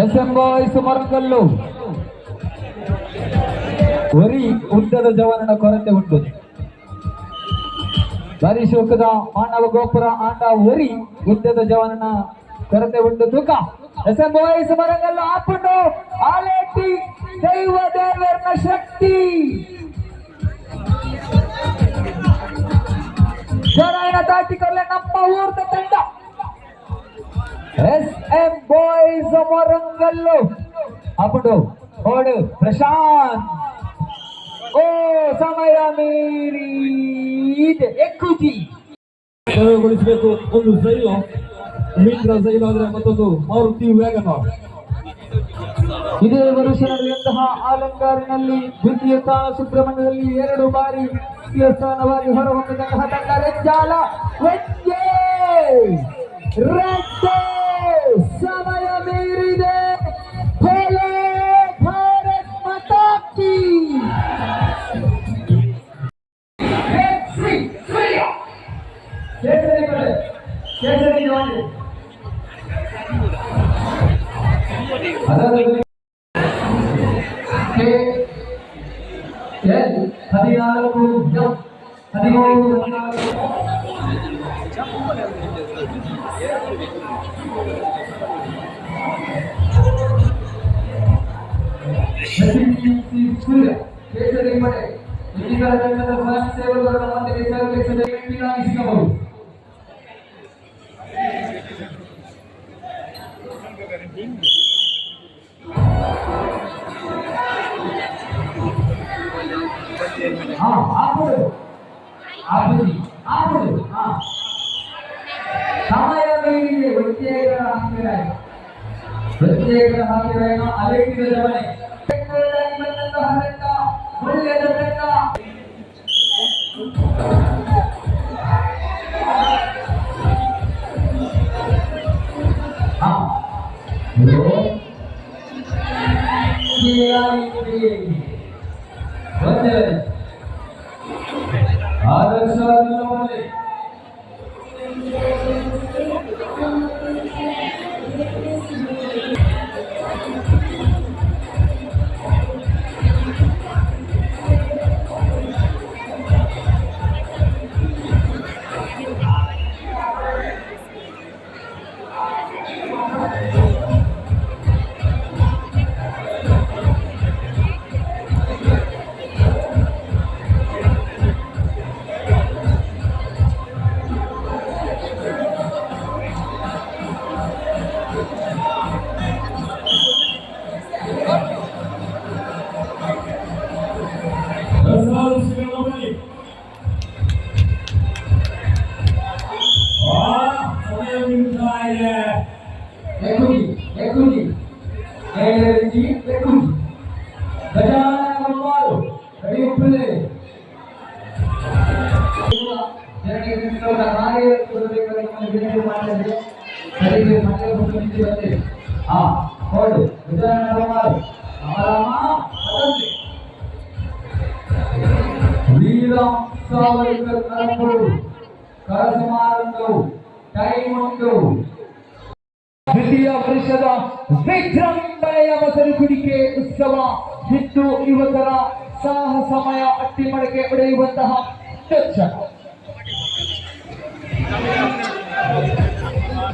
S M boys ಮರಕಲ್ಲು ಒರಿ ಉದ್ದದ ಜವಾನನ ಕೊರತೆ ಉಂಟು. ಬರಿಶೋಕದ ಮಾನವ ಗೋಪುರ ಆಟ ಒರಿ ಉದ್ದದ ಜವಾನನ ಕೊರತೆ ಉಂಟು. ತೂಕ ಎಸ್ಎಂ ಬಾಯ್ಸ್ ಮರಕಲ್ಲು ಹಾಕೊಂಡು ಆಲೇಟಿ ದೈವ ದೇವರನ ಶಕ್ತಿ ಜರಾಯಣ ದಾಟಿಕೊಳ್ಳೆ ನಮ್ಮ ಊರ್ದ ತಂಡ ಎಸ್ಎಂ ಬಾಯ್ಸ್ ಮರಂಗಲ್ಲು ಅప్పుడు ಓಡು ಪ್ರಶಾಂತ್. ಓ ಸಮಯ ಮೀರಿ ಎಕ್ಕುಜಿ ತೆರವುಗೊಳಿಸಬೇಕು. ಒಂದು ಸೈಲು ಮೀಟರ್ ಸೈಲು ಆದರೆ ಮತ್ತೊಂದು ಮಾರುತಿ ವ್ಯಾಗನ್. ಇದೇ ವರ್ಷ ನಡೆಯುವಂತಹ ಅಲಂಕಾರಿನಲ್ಲಿ ದ್ವಿತೀಯ ಸ್ಥಾನ ಸುಬ್ರಹ್ಮಣ್ಯದಲ್ಲಿ 2 ಬಾರಿ ದ್ವಿತೀಯ ಸ್ಥಾನವಾಗಿ ಹೊರಹೊಮ್ಮಿದಂತಹ ತಂಡ ರೆಜ್ಜಾಲ ಸಮಯ ಮೀರಿದೆ. ಭಾರತ್ ಮಾತಾ ಕಿ ಕೇಸರಿ ಪಡೆ ಇನ್ನಿತರ ತಂಡದ ಸ್ವಯಂ ಸೇವಕರ ಮಧ್ಯೆ ಸಹಕರಿಸಿದ ವ್ಯಕ್ತಿಯಾಗಿಸಬಹುದು. ಸಮಯ ಮೀರಿದೆ. ಪ್ರತ್ಯೇಕ ಹಾಕಿರ ಅಲೆಕ್ಕಿದ ಜವನೆ ಒಳ್ಳೆಯದ ಬೆಟ್ಟ ಆದರ್ಶ ದ್ವಿತೀಯ ವರ್ಷದ ವಿಜೃಂಭಣೆಯ ಮಸರುಗುಡಿಕೆ ಉತ್ಸವ ಹಿಂದೂ ಯುವಕರ ಸಾಹಸಮಯ ಅಟ್ಟಿಮಡಕೆ ಹೊಡೆಯುವಂತಹ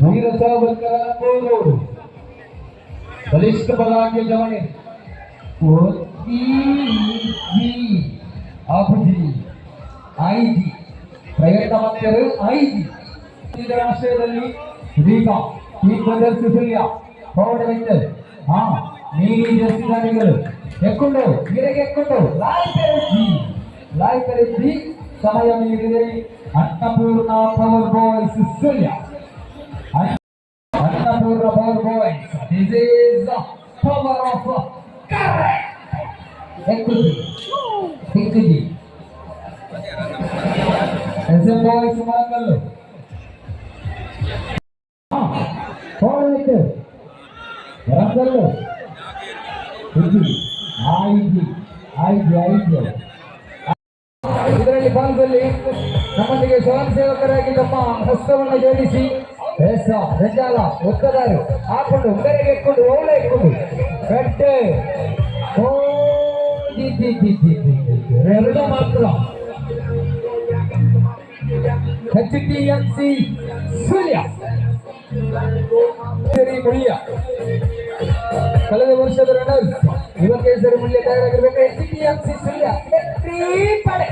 ವೀರ ಸಾವರ್ಕರ ಬಲಿಷ್ಠ ಬಲಾಢ್ಯ ಜವಣೆ ಐಜಿ ಪ್ರಯತ್ನ ಮಂತ್ರಿಗಳು ಐಜಿ ರಾಷ್ಟ್ರದಲ್ಲಿ ಇದೀಗ ಈ ಪ್ರದರ್ಶಿಸಲಿಯ ಪೌಡವೆಂದರೆ ನೀಲಿ ಜರ್ಸಿದಾರಿಗಳು ಎಕ್ಕೊಂಡು ಗಿರೆಗೆ ಎಕ್ಕೊಂಡು ಲಾಯ್ಕರೆಜ್ಜಿ ಸಮಯ ಮೀರಿದೆ. Annapurna power boys Sullia Annapurna power boys this is power of ಎಕ್ಕುಜಿ ಎಕ್ಕುಜಿ ಎಸ್ಎಂ ಬಾಯ್ಸ್ ಮರಕಲ್ಲು ಮರಕಲ್ಲು ಆಯ್ತು ಇದರಲ್ಲಿ ಭಾಗದಲ್ಲಿ ನಮ್ಮೊಂದಿಗೆ ಸ್ವಯಂ ಸೇವಕರಾಗಿ ತಮ್ಮ ಹಸ್ತವನ್ನು ಜೋಡಿಸಿ ಹೆಜ್ಜಾಲ ಒತ್ತದಾರು ಹಾಕೊಂಡು ಬೆರೆಗೆ ಇಟ್ಕೊಂಡು ಓಳೆ ಇಟ್ಕೊಂಡು ಗಡ್ಡೆ ಎರಡು ಮಾತ್ರ HTMC ಸುಳ್ಯ ಮುಳ್ಯ ಕಳೆದ ವರ್ಷದ ರನ್ನರ್ಸ್ ಯುವ ಕೇಸರಿ ಮುಳ್ಯ ತಯಾರಾಗಿರ್ಬೇಕು. HTMC ಸುಳ್ಯ ಪಡೆ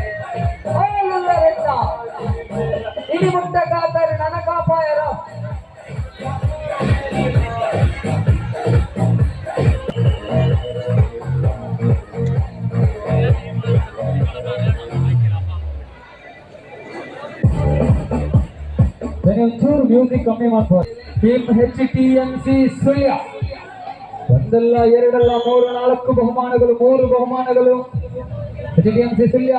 ಇಡಿ ಮುಟ್ಟ ಕಾತಾರೆ ನನ್ನ ಕಾಪಾಯರ ಒಂಚೂರು ಮ್ಯೂಸಿಕ್ ಕಮ್ಮಿ ಮಾಡ್ಬೋದು. ಟೀಮ್ HTMC ಸುಳ್ಯ ಒಂದಲ್ಲ ಎರಡಲ್ಲ ಮೂರು ನಾಲ್ಕು ಬಹುಮಾನಗಳು, 3 ಬಹುಮಾನಗಳು. HTMC ಸುಳ್ಯ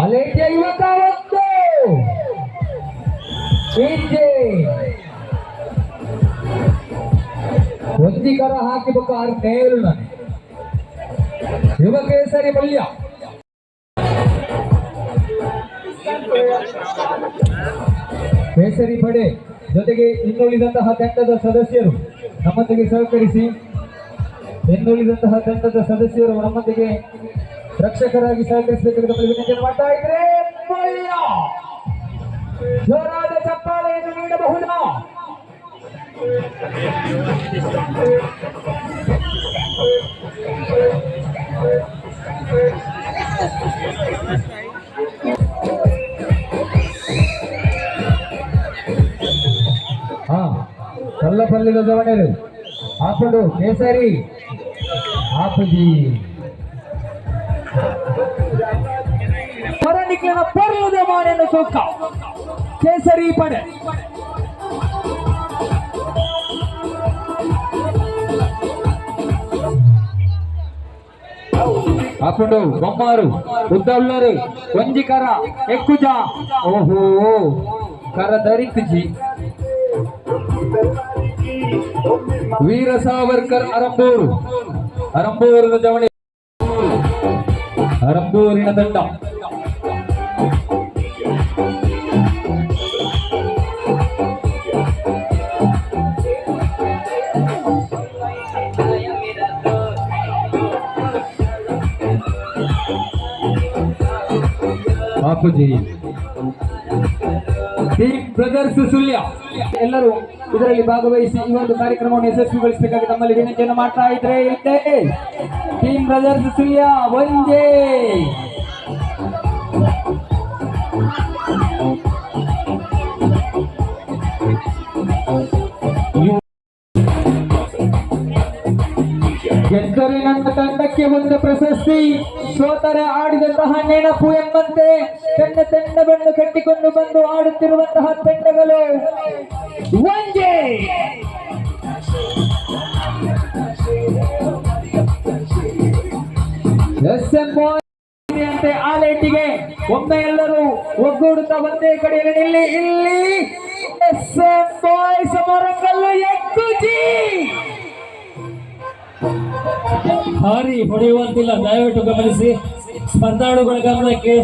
ಅಲೇಟಿಯ ಯುವಕ ಒಂದು ಒಂದಿಕರ ಹಾಕಿಬೇಕು 6 ನೇರು ನಾನು ಯುವ ಕೇಸರಿ ಮಲ್ಯ ಕೇಸರಿ ಪಡೆ ಜೊತೆಗೆ ಇನ್ನುಳಿದಂತಹ ತಂಡದ ಸದಸ್ಯರು ನಮ್ಮೊಂದಿಗೆ ಸಹಕರಿಸಿ, ಇನ್ನುಳಿದಂತಹ ತಂಡದ ಸದಸ್ಯರು ನಮ್ಮೊಂದಿಗೆ ರಕ್ಷಕರಾಗಿ ಸಹಕರಿಸಬೇಕಾದ ವಿನಂತಿಯನ್ನು ಮಾಡ್ತಾ ಇದ್ರೆ ಜೋರಾದ ಚಪ್ಪಾಳೆಯನ್ನು ನೀಡಬಹುದಾ? ಕಲ್ಲಪಲ್ಲಿದ ಜವಣರು ಹಾಕೊಂಡು ಕೇಸರಿ ಹಾಪುಜಿ ಹೊರನಿಕ್ಲಿನ ಪರ್ವದ ಮಾನೆಯನ್ನು ಸೂಕ್ತ ಕೇಸರಿ ಪಡೆ ಹಾಕೊಂಡು ಬೊಮ್ಮಾರು ಉದ್ದಳ್ಳರು ವಂಜಿಕರ ಎಕ್ಕುಜ ಓಹೋ ಕರ ಧರಿತುಜಿ ವೀರ ಸಾವರ್ಕರ್ ಅರಂಬೂರಿನ ಜವಣಿ ಅರಂಬೂರಿನ ದಂಡ ಬಾಪುಜಿ ಟೀಮ್ ಬ್ರದರ್ಸ್ ಸುಳ್ಯ ಎಲ್ಲರೂ ಇದರಲ್ಲಿ ಭಾಗವಹಿಸಿ ಈ ಒಂದು ಕಾರ್ಯಕ್ರಮವನ್ನು ಯಶಸ್ವಿಗೊಳಿಸಬೇಕಾಗಿ ನಮ್ಮಲ್ಲಿ ವಿನಂತಿಯನ್ನು ಮಾಡ್ತಾ ಇದ್ರೆ ಇಲ್ಲೇ ಟೀಮ್ ಬ್ರದರ್ಸ್ ಸುಳ್ಯ ಒಂದೇ ಗೆದ್ದರೆ ನನ್ನ ತಂಡಕ್ಕೆ ಒಂದು ಪ್ರಶಸ್ತಿ, ಸೋತರೆ ಆಡಿದಂತಹ ನೆನಪು ಎಂಬಂತೆ ತಂಡವನ್ನು ಕಟ್ಟಿಕೊಂಡು ಬಂದು ಆಡುತ್ತಿರುವಂತಹ ತಂಡಗಳು ಒಂದೇ. ಅಂತೆ ಆಲೇಟಿಗೆ ಒಮ್ಮೆ ಎಲ್ಲರೂ ಒಗ್ಗೂಡುತ್ತಾ ಒಂದೇ ಕಡೆಯಲ್ಲಿ ಇಲ್ಲಿ ಸಮರಕಲ್ಲು ಎಕ್ಕುಜಿ ಭಾರಿ ಹೊಡೆಯುವಂತಿಲ್ಲ, ದಯವಿಟ್ಟು ಗಮನಿಸಿ. ಸ್ಪರ್ಧಾಳುಗಳ ಗಮನಕ್ಕೆ